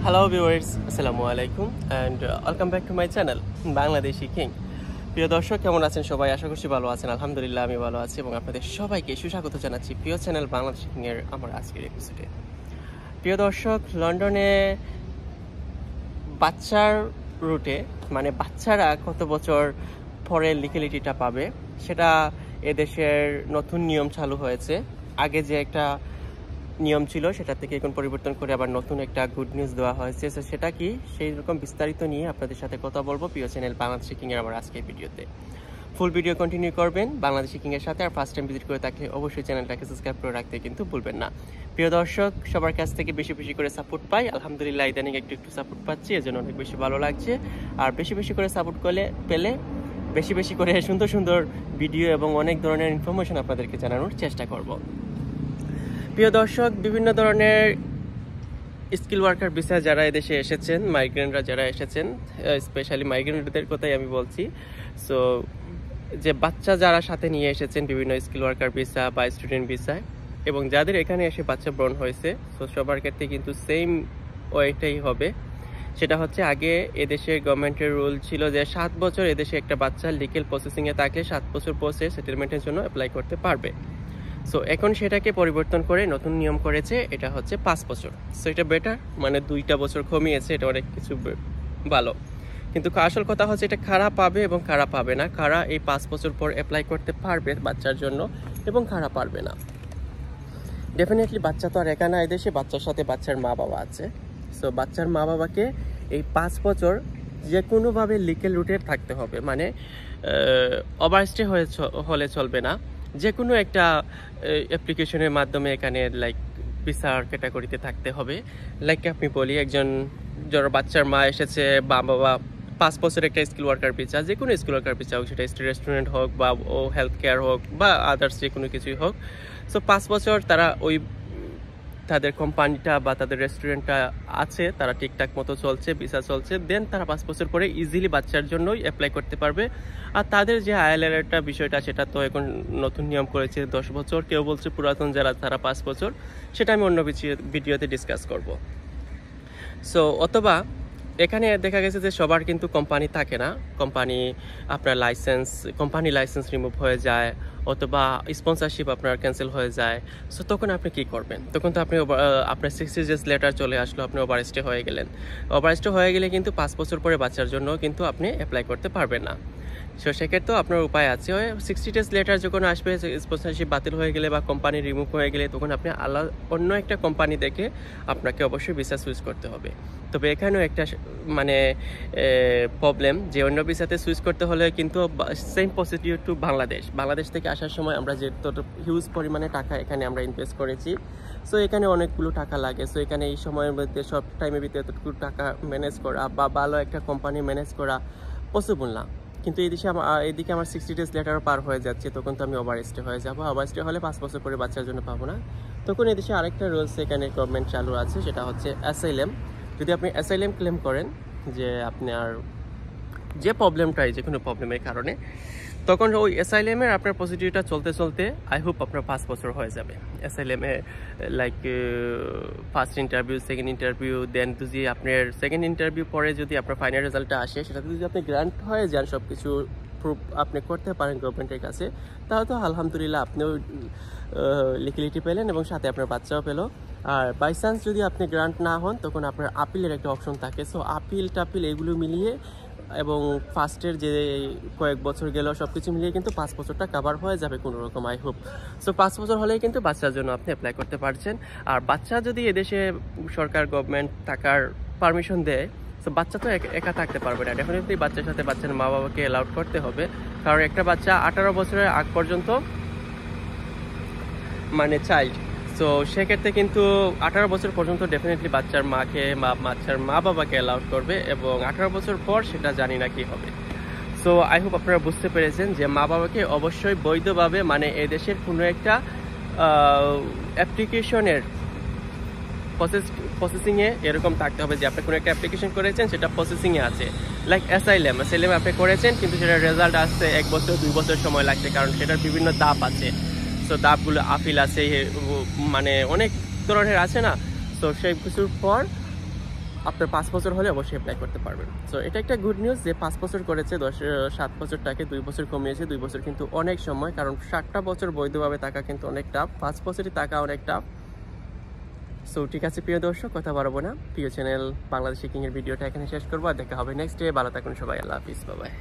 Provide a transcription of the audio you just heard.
Hello viewers, Assalamu alaikum and welcome back to my channel Bangladeshi King. প্রিয় দর্শক কেমন আছেন সবাই? আশা করছি ভালো আছেন। আলহামদুলিল্লাহ আমি ভালো আছি এবং আপনাদের সবাইকে সুস্বাগত জানাচ্ছি প্রিয় চ্যানেল বাংলাদেশি কিং এর আমার আজকের এপিসোডে। প্রিয় দর্শক, লন্ডনে বাচ্চার রুটে মানে বাচ্চারা কত বছর পরে লিগ্যালিটিটা পাবে সেটা এদেশের নতুন নিয়ম চালু হয়েছে। আগে যে একটা নিয়ম ছিল সেটা থেকে এখন পরিবর্তন করে আবার নতুন একটা গুড নিউজ দেওয়া হয়েছে। সেটা কি, সেই রকম বিস্তারিত নিয়ে আপনাদের সাথে কথা বলবো প্রিয় চ্যানেল বাংলাদেশি কিং এর আমার আজকের ভিডিওতে। ফুল ভিডিও কন্টিনিউ করবেন বাংলাদেশি কিং এর সাথে। আর ফার্স্ট টাইম ভিজিট করে থাকলে অবশ্যই চ্যানেলটাকে সাবস্ক্রাইব করে রাখতে কিন্তু ভুলবেন না। প্রিয় দর্শক, সবার কাছ থেকে বেশি বেশি করে সাপোর্ট পাই, আলহামদুলিল্লাহ ইদানিং একটু সাপোর্ট পাচ্ছি, এজন্য অনেক বেশি ভালো লাগছে। আর বেশি বেশি করে সাপোর্ট পেলে বেশি বেশি করে সুন্দর সুন্দর ভিডিও এবং অনেক ধরনের ইনফরমেশন আপনাদেরকে জানানোর চেষ্টা করব। প্রিয় দর্শক, বিভিন্ন ধরনের স্কিল ওয়ার্কার ভিসা যারা এদেশে এসেছেন, মাইগ্রেন্টরা যারা এসেছেন, স্পেশালি মাইগ্রেন্টদের কথাই আমি বলছি। সো যে বাচ্চা যারা সাথে নিয়ে এসেছেন বিভিন্ন স্কিল ওয়ার্কার ভিসা বা স্টুডেন্ট ভিসায়, এবং যাদের এখানে এসে বাচ্চা ব্রণ হয়েছে, সো সবার ক্ষেত্রে কিন্তু সেম ওয়েটাই হবে। সেটা হচ্ছে, আগে এদেশের গভর্নমেন্টের রুল ছিল যে 7 বছর এদেশে একটা বাচ্চা লিগ্যাল প্রসেসিংয়ে থাকলে 7 বছর পরে সেটেলমেন্টের জন্য অ্যাপ্লাই করতে পারবে। সো এখন সেটাকে পরিবর্তন করে নতুন নিয়ম করেছে, এটা হচ্ছে 5 বছর। সো এটা বেটার, মানে 2টা বছর কমিয়েছে, এটা অনেক কিছু ভালো। কিন্তু আসল কথা হচ্ছে এটা খারাপ পাবে এবং খারাপ পাবে না। কারা এই 5 বছর পর অ্যাপ্লাই করতে পারবে বাচ্চার জন্য এবং খারাপ পারবে না। ডেফিনেটলি বাচ্চা তো আর একা না, এদেশে বাচ্চার সাথে বাচ্চার মা বাবা আছে। সো বাচ্চার মা বাবাকে এই 5 বছর যে কোনোভাবে লিগ্যাল রুটে থাকতে হবে, মানে ওভারস্টে হলে চলবে না। যে কোনো একটা অ্যাপ্লিকেশনের মাধ্যমে এখানে লাইক ভিসার ক্যাটাগরিতে থাকতে হবে। লাইক আপনি বলি, একজন যারা বাচ্চার মা এসেছে বা বাবা 5 বছর একটা স্কিল ওয়ার্কার ভিসা, যে কোনো স্কিল ওয়ার্কার ভিসা হোক, সেটা রেস্টুরেন্ট হোক বা ও হেলথ কেয়ার হোক বা আদার্স যে কোনো কিছুই হোক। সো 5 বছর তারা ওই তাদের কোম্পানিটা বা তাদের রেস্টুরেন্টটা আছে, তারা ঠিকঠাক মতো চলছে, ভিসা চলছে, দেন তারা 5 বছর পরে ইজিলি বাচ্চার জন্যই অ্যাপ্লাই করতে পারবে। আর তাদের যে আইএলআর একটা বিষয়টা, সেটা তো এখন নতুন নিয়ম করেছে 10 বছর, কেউ বলছে পুরাতন যারা তারা 5 বছর, সেটা আমি অন্য ভিডিওতে ডিসকাস করব। সো অথবা এখানে দেখা গেছে যে সবার কিন্তু কোম্পানি থাকে না, কোম্পানি লাইসেন্স রিমুভ হয়ে যায়, অথবা স্পন্সরশিপ আপনার ক্যান্সেল হয়ে যায়। সো তখন আপনি কি করবেন? তখন তো আপনি আপনার 60 ডেজ লেটার চলে আসলো, আপনি ওভারস্টে হয়ে গেলেন। ওভারস্টে হয়ে গেলে কিন্তু 5 বছর পরে বাচ্চার জন্য কিন্তু আপনি অ্যাপ্লাই করতে পারবেন না। সো সেক্ষেত্রেও আপনার উপায় আছে, 60 ডেজ লেটার যখন আসবে, স্পন্সরশিপ বাতিল হয়ে গেলে বা কোম্পানি রিমুভ হয়ে গেলে, তখন আপনি অন্য একটা কোম্পানি দেখে আপনাকে অবশ্যই ভিসা সুইচ করতে হবে। তবে এখানেও একটা মানে প্রবলেম, যে অন্য ভিসাতে সুইচ করতে হলে কিন্তু সেম প্রসিডিউর টু বাংলাদেশ থেকে আসার সময় আমরা যে হিউজ পরিমাণে টাকা এখানে আমরা ইনভেস্ট করেছি, সো এখানে অনেকগুলো টাকা লাগে। সো এখানে এই সময়ের মধ্যে সব টাইমের ভিতরে এতটুকু টাকা ম্যানেজ করা বা ভালো একটা কোম্পানি ম্যানেজ করা পসিবল না। কিন্তু এদিকে আমার 60 ডেজ লেটারও পার হয়ে যাচ্ছে, তখন তো আমি ওভারস্টে হয়ে যাবো। ওভারস্টে হলে 5 বছর পরে বাচ্চার জন্য পাবো না। তখন এদেশে আরেকটা রুলস এখানে গভর্নমেন্ট চালু আছে, সেটা হচ্ছে অ্যাসাইলাম। যদি আপনি অ্যাসাইলাম ক্লেম করেন, যে আপনার যে প্রবলেমটাই, যে কোনো প্রবলেমের কারণে, তখন ওই অ্যাসাইলামের আপনার প্রসিডিউরটা চলতে আই হোপ আপনার 5 বছর হয়ে যাবে। অ্যাসাইলামে like first interview, second interview, then যদি আপনার সেকেন্ড ইন্টারভিউ পরে যদি আপনার ফাইনাল রেজাল্টটা আসে, সেটাতে যদি আপনি গ্রান্ট হয়ে যান, সব কিছু প্রুফ আপনি করতে পারেন গভর্নমেন্টের কাছে, তাহলে তো আলহামদুলিল্লাহ আপনিও লিগ্যালিটি পেলেন এবং সাথে আপনার বাচ্চাও পেলো। আর বাই চান্স যদি আপনি গ্রান্ট না হন, তখন আপনার আপিলের একটা অপশন থাকে। সো আপিল এগুলো মিলিয়ে এবং ফার্স্টের যে কয়েক বছর গেল সব কিছু মিলিয়ে কিন্তু 5 বছরটা কাভার হয়ে যাবে কোনো রকম, আই হোপ। সো 5 বছর হলেই কিন্তু বাচ্চার জন্য আপনি অ্যাপ্লাই করতে পারছেন। আর বাচ্চা যদি এদেশে সরকার গভর্নমেন্ট থাকার পারমিশন দেয়, তো বাচ্চা তো একা থাকতে পারবে না। ডেফিনেটলি বাচ্চার সাথে বাচ্চার মা বাবাকে অ্যালাউড করতে হবে, কারণ একটা বাচ্চা 18 বছরের আগ পর্যন্ত মানে চাইল্ড। সো সেক্ষেত্রে কিন্তু 18 বছর পর্যন্ত ডেফিনেটলি বাচ্চার বাচ্চার মা বাবাকে অ্যালাউড করবে, এবং 18 বছর পর সেটা জানি না কি হবে। সো আই হোপ আপনারা বুঝতে পেরেছেন যে মা বাবাকে অবশ্যই বৈধভাবে, মানে এদেশের কোনো একটা অ্যাপ্লিকেশনের প্রসেসিংয়ে এরকম থাকতে হবে যে আপনি কোনো একটা অ্যাপ্লিকেশন করেছেন, সেটা প্রসেসিংয়ে আছে। লাইক অ্যাসাইলাম আপনি করেছেন, কিন্তু সেটার রেজাল্ট আসতে 1 বছর 2 বছর সময় লাগছে, কারণ সেটার বিভিন্ন ধাপ আছে। সো ধাপগুলো আপিল আছে, মানে অনেক ধরনের আছে না। সো সেই কিছুর পর আপনার 5 বছর হলে অবশ্যই অ্যাপ্লাই করতে পারবেন। সো এটা একটা গুড নিউজ যে 5 বছর করেছে, 7 বছরটাকে 2 বছর কমিয়েছে। 2 বছর কিন্তু অনেক সময়, কারণ 7টা বছর বৈধভাবে থাকা কিন্তু অনেক টাফ, 5 বছরই থাকা অনেক টাফ। সো ঠিক আছে প্রিয় দর্শক, কথা বাড়াবো না, প্রিয় চ্যানেল বাংলাদেশি কিং এর ভিডিওটা এখানে শেষ করবো, আর দেখা হবে নেক্সট ডে। ভালো থাকুন সবাই, আল্লাহ হাফিজ, বাই বাই।